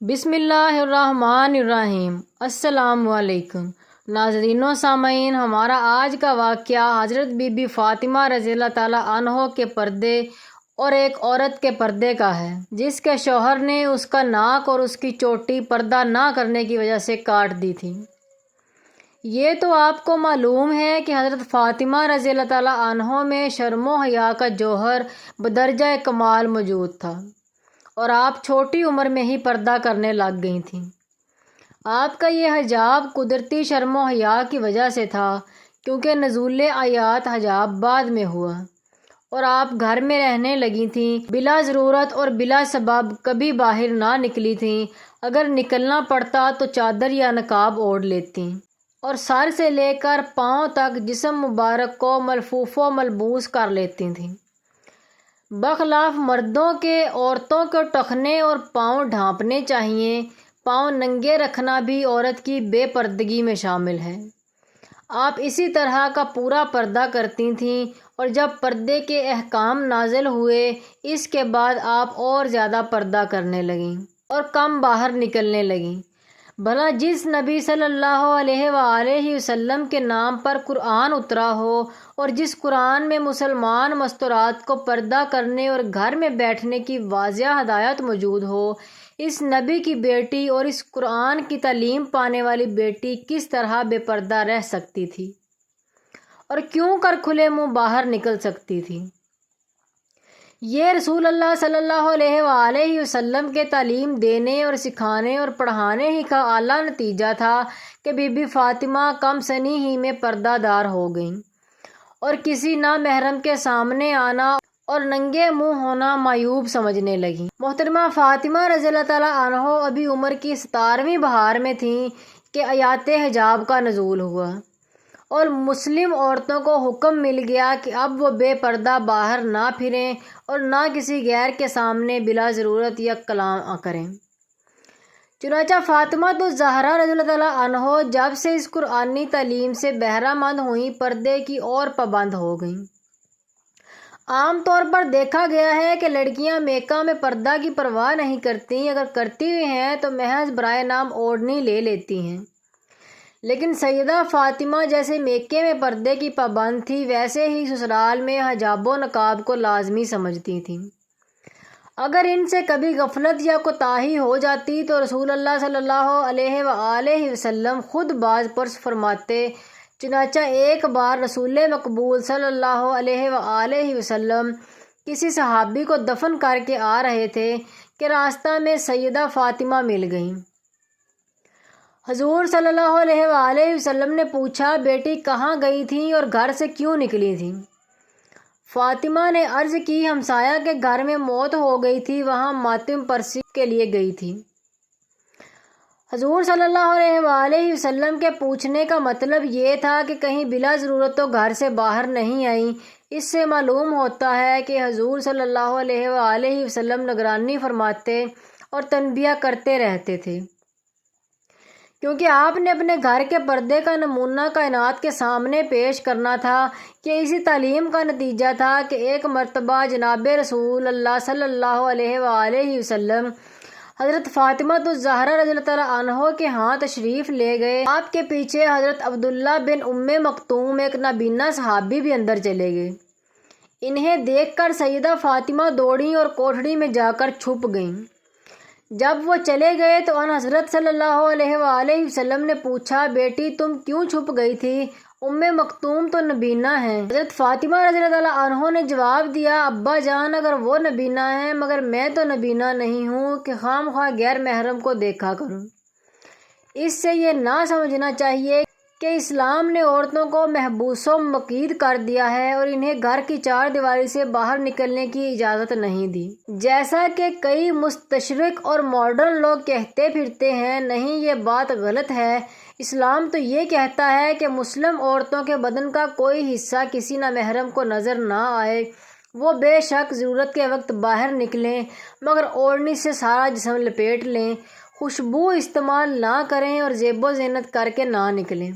بسم اللہ الرحمن الرحیم۔ السلام علیکم ناظرین و سامعین، ہمارا آج کا واقعہ حضرت بی بی فاطمہ رضی اللہ تعالیٰ عنہ کے پردے اور ایک عورت کے پردے کا ہے جس کے شوہر نے اس کا ناک اور اس کی چوٹی پردہ نہ کرنے کی وجہ سے کاٹ دی تھی۔ یہ تو آپ کو معلوم ہے کہ حضرت فاطمہ رضی اللہ تعالیٰ عنہ میں شرم و حیا کا جوہر بدرجہ کمال موجود تھا اور آپ چھوٹی عمر میں ہی پردہ کرنے لگ گئی تھیں۔ آپ کا یہ حجاب قدرتی شرم و حیا کی وجہ سے تھا، کیونکہ نزول آیات حجاب بعد میں ہوا اور آپ گھر میں رہنے لگی تھیں، بلا ضرورت اور بلا سبب کبھی باہر نہ نکلی تھیں۔ اگر نکلنا پڑتا تو چادر یا نقاب اوڑھ لیتیں اور سر سے لے کر پاؤں تک جسم مبارک کو ملفوف و ملبوس کر لیتی تھیں۔ بخلاف مردوں کے، عورتوں کو ٹخنے اور پاؤں ڈھانپنے چاہیے۔ پاؤں ننگے رکھنا بھی عورت کی بے پردگی میں شامل ہے۔ آپ اسی طرح کا پورا پردہ کرتی تھیں اور جب پردے کے احکام نازل ہوئے اس کے بعد آپ اور زیادہ پردہ کرنے لگیں اور کم باہر نکلنے لگیں۔ بھلا جس نبی صلی اللہ علیہ وآلہ وسلم کے نام پر قرآن اترا ہو اور جس قرآن میں مسلمان مستورات کو پردہ کرنے اور گھر میں بیٹھنے کی واضح ہدایت موجود ہو، اس نبی کی بیٹی اور اس قرآن کی تعلیم پانے والی بیٹی کس طرح بے پردہ رہ سکتی تھی اور کیوں کر کھلے منہ باہر نکل سکتی تھی؟ یہ رسول اللہ صلی اللہ علیہ وآلہ وسلم کے تعلیم دینے اور سکھانے اور پڑھانے ہی کا اعلیٰ نتیجہ تھا کہ بی بی فاطمہ کم سنی ہی میں پردہ دار ہو گئیں اور کسی نامحرم کے سامنے آنا اور ننگے منہ ہونا معیوب سمجھنے لگیں۔ محترمہ فاطمہ رضی اللہ تعالیٰ عنہ ابھی عمر کی 17ویں بہار میں تھیں کہ آیات حجاب کا نزول ہوا اور مسلم عورتوں کو حکم مل گیا کہ اب وہ بے پردہ باہر نہ پھریں اور نہ کسی غیر کے سامنے بلا ضرورت یا کلام کریں۔ چنانچہ فاطمہ الزہرا رضی اللہ تعالیٰ عنہ جب سے اس قرآنی تعلیم سے بہرہ مند ہوئیں پردے کی اور پابند ہو گئیں۔ عام طور پر دیکھا گیا ہے کہ لڑکیاں میکہ میں پردہ کی پرواہ نہیں کرتیں، اگر کرتی بھی ہیں تو محض برائے نام اوڑھنی لے لیتی ہیں، لیکن سیدہ فاطمہ جیسے میکے میں پردے کی پابند تھی ویسے ہی سسرال میں حجاب و نقاب کو لازمی سمجھتی تھیں۔ اگر ان سے کبھی غفلت یا کوتاہی ہو جاتی تو رسول اللہ صلی اللہ علیہ وآلہ وسلم خود باز پرس فرماتے۔ چنانچہ ایک بار رسول مقبول صلی اللہ علیہ وآلہ وسلم کسی صحابی کو دفن کر کے آ رہے تھے کہ راستہ میں سیدہ فاطمہ مل گئیں۔ حضور صلی اللہ علیہ وآلہ وسلم نے پوچھا، بیٹی کہاں گئی تھیں اور گھر سے کیوں نکلی تھیں؟ فاطمہ نے عرض کی، ہمسایہ کے گھر میں موت ہو گئی تھی، وہاں ماتم پرسی کے لیے گئی تھی۔ حضور صلی اللہ علیہ وآلہ وسلم کے پوچھنے کا مطلب یہ تھا کہ کہیں بلا ضرورت تو گھر سے باہر نہیں آئیں۔ اس سے معلوم ہوتا ہے کہ حضور صلی اللہ علیہ وآلہ وسلم نگرانی فرماتے اور تنبیہ کرتے رہتے تھے، کیونکہ آپ نے اپنے گھر کے پردے کا نمونہ کائنات کے سامنے پیش کرنا تھا کہ اسی تعلیم کا نتیجہ تھا کہ ایک مرتبہ جناب رسول اللہ صلی اللہ علیہ وآلہ وسلم حضرت فاطمہ الزہرا رضی اللہ تعالیٰ عنہ کے ہاں تشریف لے گئے۔ آپ کے پیچھے حضرت عبداللہ بن ام مکتوم ایک نابینا صحابی بھی اندر چلے گئے۔ انہیں دیکھ کر سیدہ فاطمہ دوڑیں اور کوٹھڑی میں جا کر چھپ گئیں۔ جب وہ چلے گئے تو ان حضرت صلی اللہ علیہ وآلہ وسلم نے پوچھا، بیٹی تم کیوں چھپ گئی تھی؟ ام مکتوم تو نبینا ہیں۔ حضرت فاطمہ رضی اللہ تعالیٰ عنہ نے جواب دیا، ابا جان اگر وہ نبینا ہیں مگر میں تو نبینا نہیں ہوں کہ خام خواہ غیر محرم کو دیکھا کروں۔ اس سے یہ نہ سمجھنا چاہیے کہ اسلام نے عورتوں کو محبوس و مقید کر دیا ہے اور انہیں گھر کی چار دیواری سے باہر نکلنے کی اجازت نہیں دی، جیسا کہ کئی مستشرق اور ماڈرن لوگ کہتے پھرتے ہیں۔ نہیں، یہ بات غلط ہے۔ اسلام تو یہ کہتا ہے کہ مسلم عورتوں کے بدن کا کوئی حصہ کسی نامحرم کو نظر نہ آئے، وہ بے شک ضرورت کے وقت باہر نکلیں مگر اوڑھنی سے سارا جسم لپیٹ لیں، خوشبو استعمال نہ کریں اور زیب و زینت کر کے نہ نکلیں۔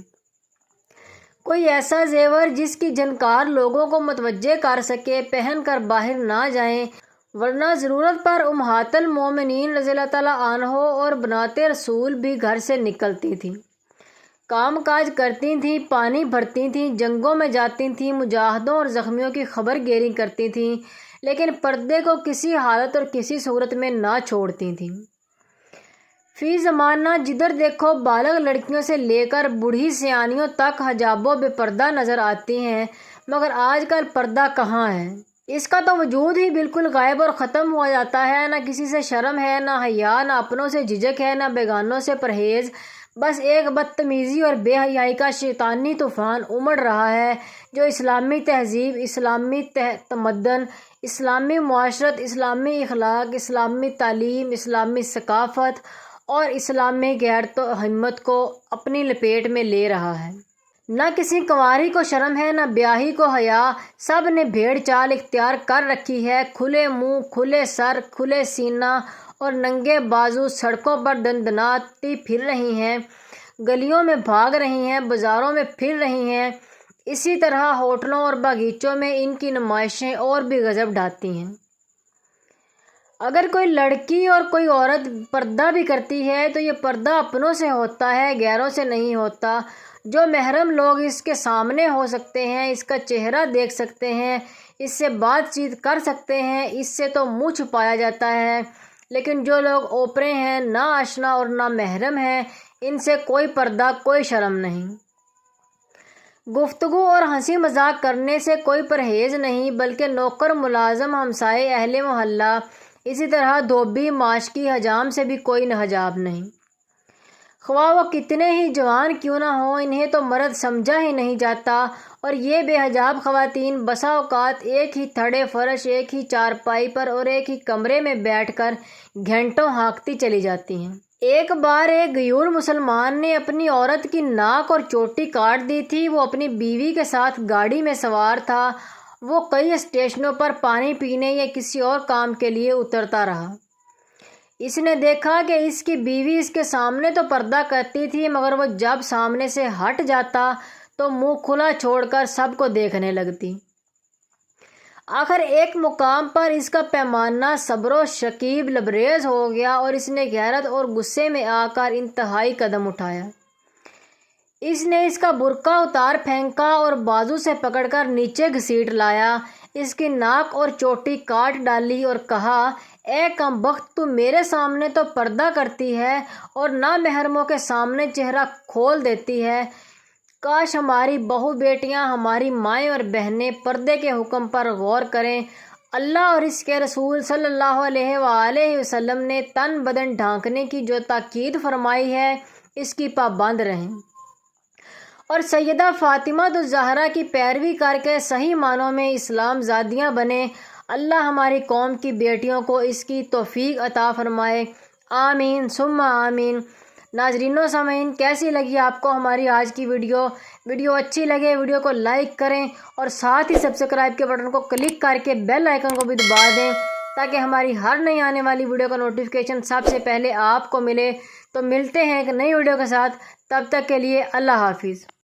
کوئی ایسا زیور جس کی جھنکار لوگوں کو متوجہ کر سکے پہن کر باہر نہ جائیں۔ ورنہ ضرورت پر امہات المومنین رضی اللہ تعالیٰ عنہ اور بنات رسول بھی گھر سے نکلتی تھیں، کام کاج کرتی تھیں، پانی بھرتی تھیں، جنگوں میں جاتی تھیں، مجاہدوں اور زخمیوں کی خبر گیری کرتی تھیں، لیکن پردے کو کسی حالت اور کسی صورت میں نہ چھوڑتی تھیں۔ فی زمانہ جدھر دیکھو بالغ لڑکیوں سے لے کر بوڑھی سیانیوں تک حجاب و بے پردہ نظر آتی ہیں، مگر آج کل پردہ کہاں ہے؟ اس کا تو وجود ہی بالکل غائب اور ختم ہوا جاتا ہے۔ نہ کسی سے شرم ہے، نہ حیا، نہ اپنوں سے جھجک ہے، نہ بیگانوں سے پرہیز، بس ایک بدتمیزی اور بے حیائی کا شیطانی طوفان امڑ رہا ہے جو اسلامی تہذیب، اسلامی تمدن، اسلامی معاشرت، اسلامی اخلاق، اسلامی تعلیم، اسلامی ثقافت اور اسلامی غیرت و ہمت کو اپنی لپیٹ میں لے رہا ہے۔ نہ کسی کنواری کو شرم ہے، نہ بیاہی کو حیا، سب نے بھیڑ چال اختیار کر رکھی ہے، کھلے منہ، کھلے سر، کھلے سینہ اور ننگے بازو سڑکوں پر دندناتی پھر رہی ہیں، گلیوں میں بھاگ رہی ہیں، بازاروں میں پھر رہی ہیں۔ اسی طرح ہوٹلوں اور باغیچوں میں ان کی نمائشیں اور بھی غضب ڈھاتی ہیں۔ اگر کوئی لڑکی اور کوئی عورت پردہ بھی کرتی ہے تو یہ پردہ اپنوں سے ہوتا ہے، غیروں سے نہیں ہوتا۔ جو محرم لوگ اس کے سامنے ہو سکتے ہیں، اس کا چہرہ دیکھ سکتے ہیں، اس سے بات چیت کر سکتے ہیں، اس سے تو منہ چھپایا جاتا ہے، لیکن جو لوگ اوپرے ہیں، نا آشنا اور نا محرم ہیں، ان سے کوئی پردہ، کوئی شرم نہیں۔ گفتگو اور ہنسی مذاق کرنے سے کوئی پرہیز نہیں، بلکہ نوکر، ملازم، ہمسائے، اہل محلہ، اسی طرح دھوبی، معاشقی، حجام سے بھی کوئی حجاب نہیں۔ خواہ وہ کتنے ہی جوان کیوں نہ ہوں، انہیں تو مرد سمجھا ہی نہیں جاتا، اور یہ بے حجاب خواتین بسا اوقات ایک ہی تھڑے فرش، ایک ہی چارپائی پر اور ایک ہی کمرے میں بیٹھ کر گھنٹوں ہانکتی چلی جاتی ہیں۔ ایک بار ایک غیور مسلمان نے اپنی عورت کی ناک اور چوٹی کاٹ دی تھی۔ وہ اپنی بیوی کے ساتھ گاڑی میں سوار تھا۔ وہ کئی اسٹیشنوں پر پانی پینے یا کسی اور کام کے لیے اترتا رہا۔ اس نے دیکھا کہ اس کی بیوی اس کے سامنے تو پردہ کرتی تھی، مگر وہ جب سامنے سے ہٹ جاتا تو منہ کھلا چھوڑ کر سب کو دیکھنے لگتی۔ آخر ایک مقام پر اس کا پیمانہ صبر و شکیب لبریز ہو گیا اور اس نے غیرت اور غصے میں آ کر انتہائی قدم اٹھایا۔ اس نے اس کا برقع اتار پھینکا اور بازو سے پکڑ کر نیچے گھسیٹ لایا، اس کی ناک اور چوٹی کاٹ ڈالی اور کہا، اے کم بخت، تو میرے سامنے تو پردہ کرتی ہے اور نامحرموں کے سامنے چہرہ کھول دیتی ہے۔ کاش ہماری بہو بیٹیاں، ہماری مائیں اور بہنیں پردے کے حکم پر غور کریں۔ اللہ اور اس کے رسول صلی اللہ علیہ وآلہ وسلم نے تن بدن ڈھانکنے کی جو تاکید فرمائی ہے، اس کی پابند رہیں، اور سیدہ فاطمہ الزہرا کی پیروی کر کے صحیح معنوں میں اسلام زادیاں بنیں۔ اللہ ہماری قوم کی بیٹیوں کو اس کی توفیق عطا فرمائے، آمین ثم آمین۔ ناظرین و سامعین، کیسی لگی آپ کو ہماری آج کی ویڈیو اچھی لگے ویڈیو کو لائک کریں اور ساتھ ہی سبسکرائب کے بٹن کو کلک کر کے بیل آئیکن کو بھی دبا دیں تاکہ ہماری ہر نئی آنے والی ویڈیو کا نوٹیفیکیشن سب سے پہلے آپ کو ملے۔ تو ملتے ہیں ایک نئی ویڈیو کے ساتھ، تب تک کے لیے اللہ حافظ۔